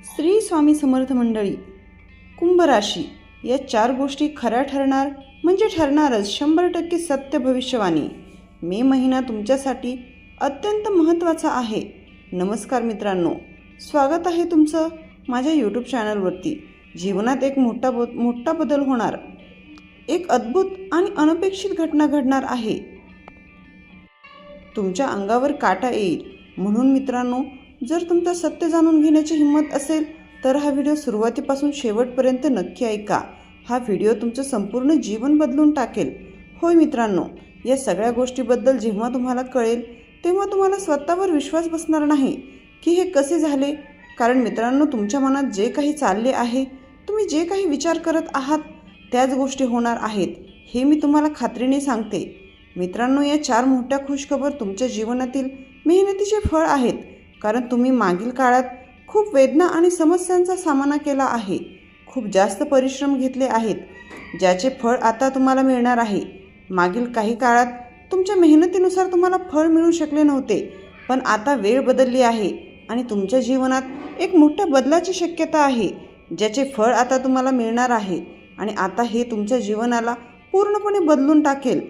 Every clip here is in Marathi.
श्री स्वामी समर्थ मंडळी, कुंभ राशी या 4 गोष्टी खऱ्या ठरणार म्हणजे ठरणारच 100% सत्य भविष्यवाणी। मे महिना तुमच्यासाठी अत्यंत महत्त्वाचा आहे। नमस्कार मित्रांनो, स्वागत आहे तुमचं माझ्या यूट्यूब चॅनलवरती। जीवनात एक मोठा बदल होणार, एक अद्भुत आणि अनपेक्षित घटना घडणार आहे। तुमच्या अंगावर काटा येईल। म्हणून मित्रांनो, जर तुमचं सत्य जाणून घेण्याची हिंमत असेल तर हा व्हिडिओ सुरुवातीपासून शेवटपर्यंत नक्की ऐका। हा व्हिडिओ तुमचं संपूर्ण जीवन बदलून टाकेल। होय मित्रांनो, या सगळ्या गोष्टीबद्दल जेव्हा तुम्हाला कळेल तेव्हा तुम्हाला स्वतःवर विश्वास बसणार नाही की हे कसे झाले। कारण मित्रांनो, तुमच्या मनात जे काही चालले आहे, तुम्ही जे काही विचार करत आहात त्याच गोष्टी होणार आहेत, हे मी तुम्हाला खात्रीने सांगते। मित्रांनो, या 4 मोठ्या खुशखबर तुमच्या जीवनातील मेहनतीचे फळ आहेत। कारण तुम्ही मागील काळात खूप वेदना आणि समस्यांचा सामना केला आहे, खूप जास्त परिश्रम घेतले आहेत, ज्याचे फळ आता तुम्हाला मिळणार आहे। मागील काही काळात तुमच्या मेहनतीनुसार तुम्हाला फळ मिळू शकले नव्हते, पण आता वेळ बदलली आहे आणि तुमच्या जीवनात एक मोठ्या बदलाची शक्यता आहे, ज्याचे फळ आता तुम्हाला मिळणार आहे आणि आता हे तुमच्या जीवनाला पूर्णपणे बदलून टाकेल।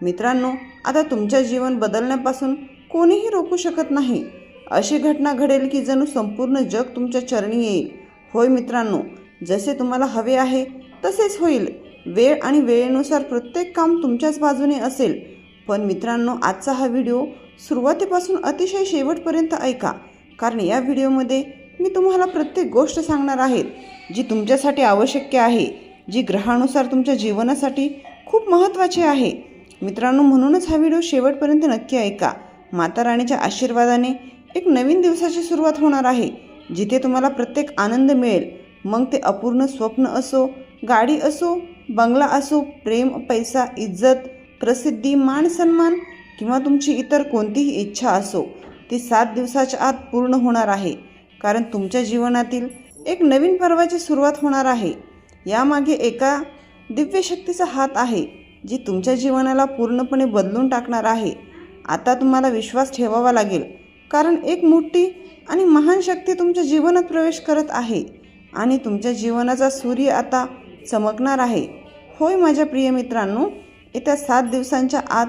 मित्रांनो, आता तुमच्या जीवन बदलण्यापासून कोणीही रोखू शकत नाही। अशी घटना घडेल की जणू संपूर्ण जग तुमच्या चरणी येईल। होय मित्रांनो, जसे तुम्हाला हवे आहे तसेच होईल। वेळ आणि वेळेनुसार प्रत्येक काम तुमच्याच बाजूने असेल। पण मित्रांनो, आजचा हा व्हिडिओ सुरुवातीपासून अतिशय शेवटपर्यंत ऐका, कारण या व्हिडिओमध्ये मी तुम्हाला प्रत्येक गोष्ट सांगणार आहे जी तुमच्यासाठी आवश्यक आहे, जी ग्रहानुसार तुमच्या जीवनासाठी खूप महत्त्वाची आहे। मित्रांनो, म्हणूनच हा व्हिडिओ शेवटपर्यंत नक्की ऐका। माता राणीच्या आशीर्वादाने एक नवीन दिवसाची सुरुवात होणार आहे, जिथे तुम्हाला प्रत्येक आनंद मिळेल। मग ते अपूर्ण स्वप्न असो, गाडी असो, बंगला असो, प्रेम, पैसा, इज्जत, प्रसिद्धी, मान सन्मान किंवा तुमची इतर कोणतीही इच्छा असो, ती 7 दिवसाच्या आत पूर्ण होणार आहे। कारण तुमच्या जीवनातील एक नवीन पर्वाची सुरुवात होणार आहे। यामागे एका दिव्य शक्तीचा हात आहे, जी तुमच्या जीवनाला पूर्णपणे बदलून टाकणार आहे। आता तुम्हाला विश्वास ठेवावा लागेल, कारण एक मोठी आणि महान शक्ती तुमच्या जीवनात प्रवेश करत आहे आणि तुमच्या जीवनाचा सूर्य आता चमकणार आहे। होय माझ्या प्रिय मित्रांनो, येत्या 7 दिवसांच्या आत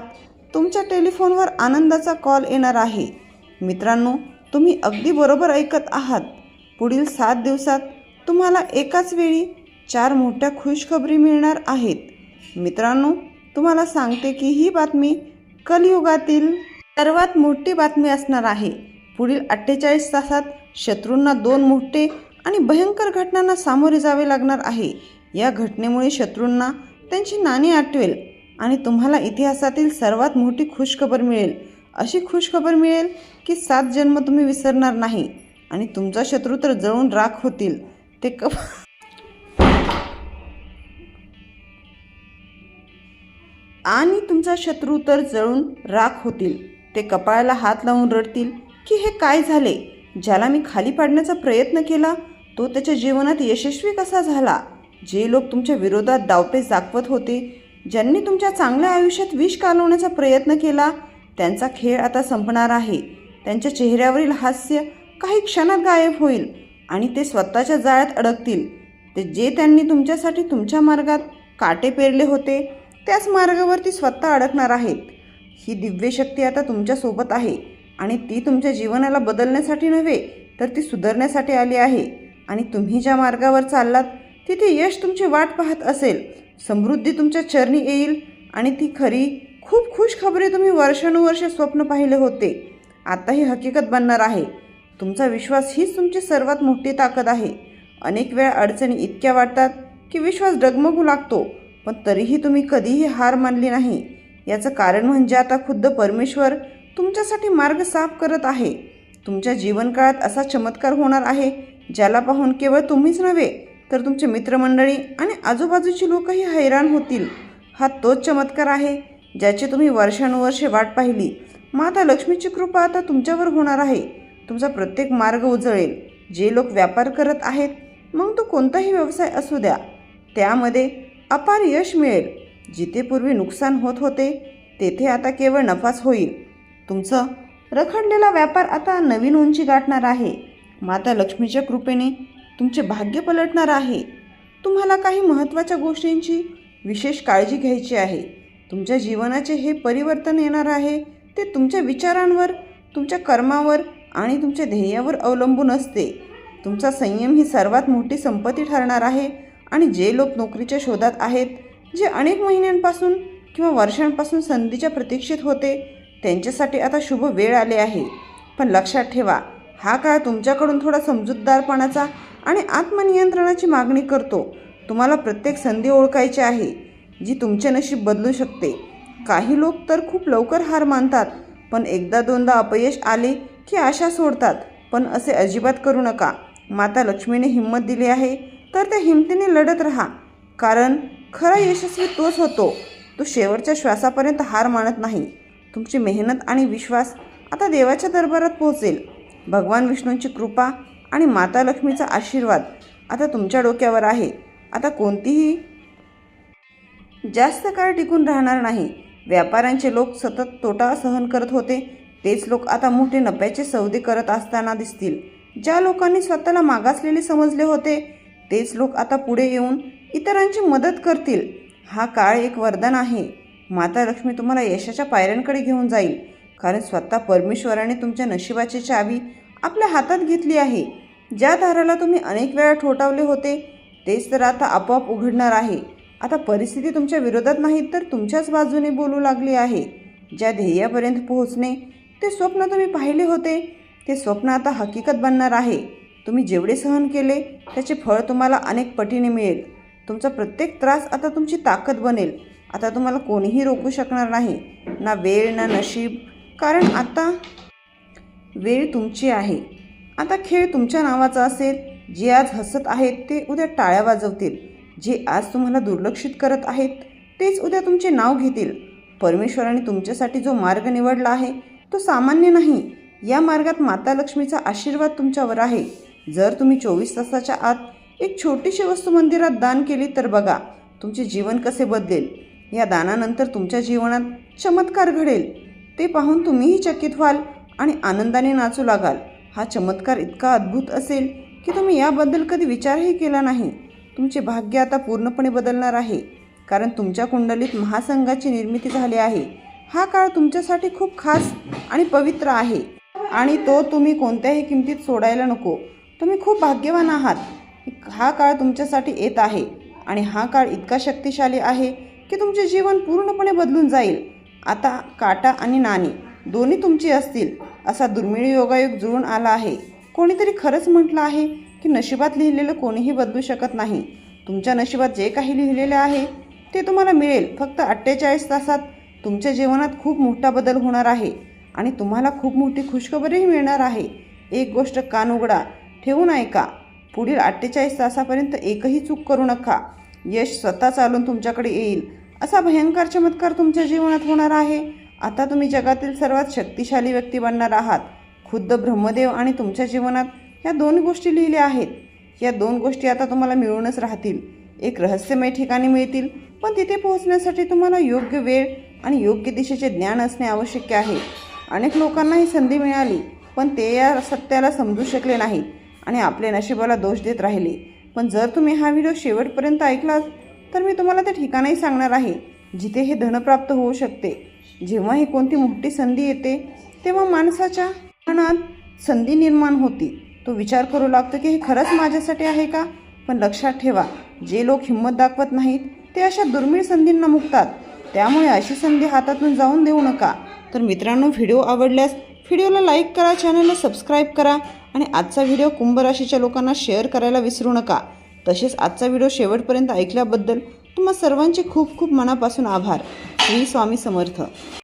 तुमच्या टेलिफोनवर आनंदाचा कॉल येणार आहे। मित्रांनो, तुम्ही अगदी बरोबर ऐकत आहात। पुढील 7 दिवसात तुम्हाला एकाच वेळी 4 मोठ्या खुशखबरी मिळणार आहेत। मित्रांनो, तुम्हाला सांगते की ही बातमी कलियुगातील सर्वात मोठी बातमी असणार आहे। पुढील 48 तासात शत्रूंना 2 मोठे आणि भयंकर घटनांना सामोरे जावे लागणार आहे। या घटनेमुळे शत्रूंना त्यांची नाणी आठवेल आणि तुम्हाला इतिहासातील सर्वात मोठी खुशखबर मिळेल। अशी खुशखबर मिळेल की 7 जन्म तुम्ही विसरणार नाही आणि तुमचा शत्रू तर जळून राख होतील। ते कपाळाला हात लावून रडतील की हे काय झाले? ज्याला मी खाली पाडण्याचा प्रयत्न केला तो त्याच्या जीवनात यशस्वी कसा झाला? जे लोक तुमच्या विरोधात डावपेच दाखवत होते, ज्यांनी तुमच्या चांगल्या आयुष्यात विष कालवण्याचा प्रयत्न केला, त्यांचा खेळ आता संपणार आहे। त्यांच्या चेहऱ्यावरील हास्य काही क्षणात गायब होईल आणि ते स्वतःच्या जाळ्यात अडकतील। जे त्यांनी तुमच्यासाठी तुमच्या मार्गात काटे पेरले होते, त्याच मार्गावरती स्वतः अडकणार आहेत। ही दिव्य शक्ती आता तुमच्या सोबत आहे आणि ती तुमच्या जीवनाला बदलण्यासाठी नव्हे, तर ती सुधारण्यासाठी आली आहे। आणि तुम्ही ज्या मार्गावर चाललात तिथे यश तुमची वाट पाहत असेल, समृद्धी तुमच्या चरणी येईल आणि ती खरी खूप खुश खबरी तुम्ही वर्षानुवर्षे स्वप्न पाहिले होते, आता ही हकीकत बनणार आहे। तुमचा विश्वास हीच तुमची सर्वात मोठी ताकद आहे। अनेक वेळा अडचणी इतक्या वाटतात की विश्वास डगमगू लागतो, पण तरीही तुम्ही कधीही हार मानली नाही। याचं कारण म्हणजे आता खुद्द परमेश्वर तुमच्यासाठी मार्ग साफ करत आहे। तुमच्या जीवनकाळात असा चमत्कार होणार आहे, ज्याला पाहून केवळ तुम्हीच नव्हे तर तुमचे मित्रमंडळी आणि आजूबाजूची लोकही हैराण होतील। हा तोच चमत्कार आहे ज्याची तुम्ही वर्षानुवर्षे वाट पाहिली। माता लक्ष्मीची कृपा आता तुमच्यावर होणार आहे। तुमचा प्रत्येक मार्ग उजळेल। जे लोक व्यापार करत आहेत, मग तो कोणताही व्यवसाय असू द्या, त्यामध्ये अपार यश मिळेल। जिथे पूर्वी नुकसान होत होते, तेथे आता केवळ नफाच होईल। तुमचं रखडलेला व्यापार आता नवीन उंची गाठणार आहे। माता लक्ष्मीच्या कृपेने तुमचे भाग्य पलटणार आहे. तुम्हाला काही महत्त्वाच्या गोष्टींची विशेष काळजी घ्यायची आहे. तुमच्या जीवनाचे हे परिवर्तन येणार आहे ते तुमच्या विचारांवर, तुमच्या कर्मावर आणि तुमच्या ध्येयावर अवलंबून असते. तुमचा संयम ही सर्वात मोठी संपत्ती ठरणार आहे. आणि जे लोक नोकरीच्या शोधात आहेत, जे अनेक महिन्यांपासून किंवा वर्षांपासून संधीच्या प्रतीक्षेत होते, त्यांच्यासाठी आता शुभ वेळ आले आहे. पण लक्षात ठेवा, हा काळ तुमच्याकडून थोडा समजूतदारपणाचा आणि आत्मनियंत्रणाची मागणी करतो. तुम्हाला प्रत्येक संधी ओळखायची आहे जी तुमचे नशीब बदलू शकते. काही लोक तर खूप लवकर हार मानतात, पण एकदा दोनदा अपयश आले की आशा सोडतात. पण असे अजिबात करू नका. माता लक्ष्मीने हिंमत दिली आहे, तर त्या हिमतीने लढत राहा. कारण खरा यशस्वी तोच होतो, तो शेवटच्या श्वासापर्यंत हार मानत नाही. तुमची मेहनत आणि विश्वास आता देवाच्या दरबारात पोहोचेल. भगवान विष्णूंची कृपा आणि माता लक्ष्मीचा आशीर्वाद आता तुमच्या डोक्यावर आहे. आता कोणतीही जास्त काळ टिकून राहणार नाही. व्यापाऱ्यांचे लोक सतत तोटा सहन करत होते, तेच लोक आता मोठे नफ्याचे सौदे करत असताना दिसतील. ज्या लोकांनी स्वतःला मागासलेले समजले होते, तेच लोक आता पुढे येऊन इतरांची मदत करतील. हा काळ एक वरदान आहे. माता लक्ष्मी तुम्हाला यशाच्या पायऱ्यांकडे घेऊन जाईल. कारण स्वतः परमेश्वराने तुमच्या नशिबाची चावी आपल्या हातात घेतली आहे. ज्या दाराला तुम्ही अनेक वेळा ठोठावले होते, तेच तर आता आपोआप उघडणार आहे. आता परिस्थिती तुमच्या विरोधात नाही, तर तुमच्याच बाजूने बोलू लागली आहे. ज्या ध्येयापर्यंत पोहोचणे ते स्वप्न तुम्ही पाहिले होते, ते स्वप्न आता हकीकत बनणार आहे. तुम्ही जेवढे सहन केले त्याचे फळ तुम्हाला अनेक पटीने मिळेल. तुमचा प्रत्येक त्रास आता तुमची ताकद बनेल. आता तुम्हाला कोणीही रोखू शकणार नाही, ना वेळ ना नशीब. कारण आता वेळ तुमची आहे. आता खेळ तुमच्या नावाचा असेल. जे आज हसत आहेत ते उद्या टाळ्या वाजवतील. जे आज तुम्हाला दुर्लक्षित करत आहेत तेच उद्या तुमचे नाव घेतील. परमेश्वराने तुमच्यासाठी जो मार्ग निवडला आहे तो सामान्य नाही. या मार्गात माता लक्ष्मीचा आशीर्वाद तुमच्यावर आहे. जर तुम्ही 24 तासाच्या आत एक छोटीशी वस्तू मंदिरात दान केली तर बघा तुमचे जीवन कसे बदलेल. या दानानंतर तुमच्या जीवनात चमत्कार घडेल. ते पाहून तुम्हीही चकित व्हाल आणि आनंदाने नाचू लागाल. हा चमत्कार इतका अद्भुत असेल की तुम्ही याबद्दल कधी विचारही केला नाही. तुमचे भाग्य आता पूर्णपणे बदलणार आहे. कारण तुमच्या कुंडलीत महासंघाची निर्मिती झाली आहे. हा काळ तुमच्यासाठी खूप खास आणि पवित्र आहे आणि तो तुम्ही कोणत्याही किमतीत सोडायला नको. तुम्ही खूप भाग्यवान आहात. हा काळ तुमच्यासाठी येत आहे आणि हा काळ इतका शक्तिशाली आहे की तुमचे जीवन पूर्णपणे बदलून जाईल. आता काटा आणि नाणी दोन्ही तुमची असतील असा दुर्मिळ योगायोग जुळून आला आहे. कोणीतरी खरंच म्हटलं आहे की नशिबात लिहिलेलं कोणीही बदलू शकत नाही. तुमच्या नशिबात जे काही लिहिलेले आहे ते तुम्हाला मिळेल. फक्त 48 तासात तुमच्या जीवनात खूप मोठा बदल होणार आहे आणि तुम्हाला खूप मोठी खुशखबरीही मिळणार आहे. एक गोष्ट कान उघडा ठेवून ऐका. पुढील 48 तासापर्यंत एकही चूक करू नका. यश स्वतः चालून तुमच्याकडे येईल. असा भयंकर चमत्कार तुमच्या जीवनात होणार आहे. आता तुम्ही जगातील सर्वात शक्तिशाली व्यक्ती बनणार आहात. खुद्द ब्रह्मदेव आणि तुमच्या जीवनात या 2 गोष्टी लिहिल्या आहेत. या 2 गोष्टी आता तुम्हाला मिळूनच राहतील. एक रहस्यमय ठिकाणी मिळतील, पण तिथे पोहोचण्यासाठी तुम्हाला योग्य वेळ आणि योग्य दिशेचे ज्ञान असणे आवश्यक आहे. अनेक लोकांना ही संधी मिळाली, पण ते या सत्याला समजू शकले नाहीत आणि आपल्या नशिबाला दोष देत राहिले. पण जर तुम्ही हा व्हिडिओ शेवटपर्यंत ऐकलात तर मी तुम्हाला ते ठिकाणही सांगणार आहे जिथे हे धन प्राप्त होऊ शकते. जेव्हा ही कोणती मोठी संधी येते तेव्हा माणसाच्या मनात संधी निर्माण होती. तो विचार करू लागतो की हे खरंच माझ्यासाठी आहे का. पण लक्षात ठेवा, जे लोक हिंमत दाखवत नाहीत ते अशा दुर्मिळ संधींना मुकतात. त्यामुळे अशी संधी हातातून जाऊन देऊ नका. तर मित्रांनो, व्हिडिओ आवडल्यास व्हिडिओला लाईक करा, चॅनलला सबस्क्राईब करा आणि आजचा व्हिडिओ कुंभ राशीच्या लोकांना शेअर करायला विसरू नका. तसेच आजचा व्हिडिओ शेवटपर्यंत ऐकल्याबद्दल तुम्हा सर्वांचे खूप खूप मनापासून आभार. श्री स्वामी समर्थ.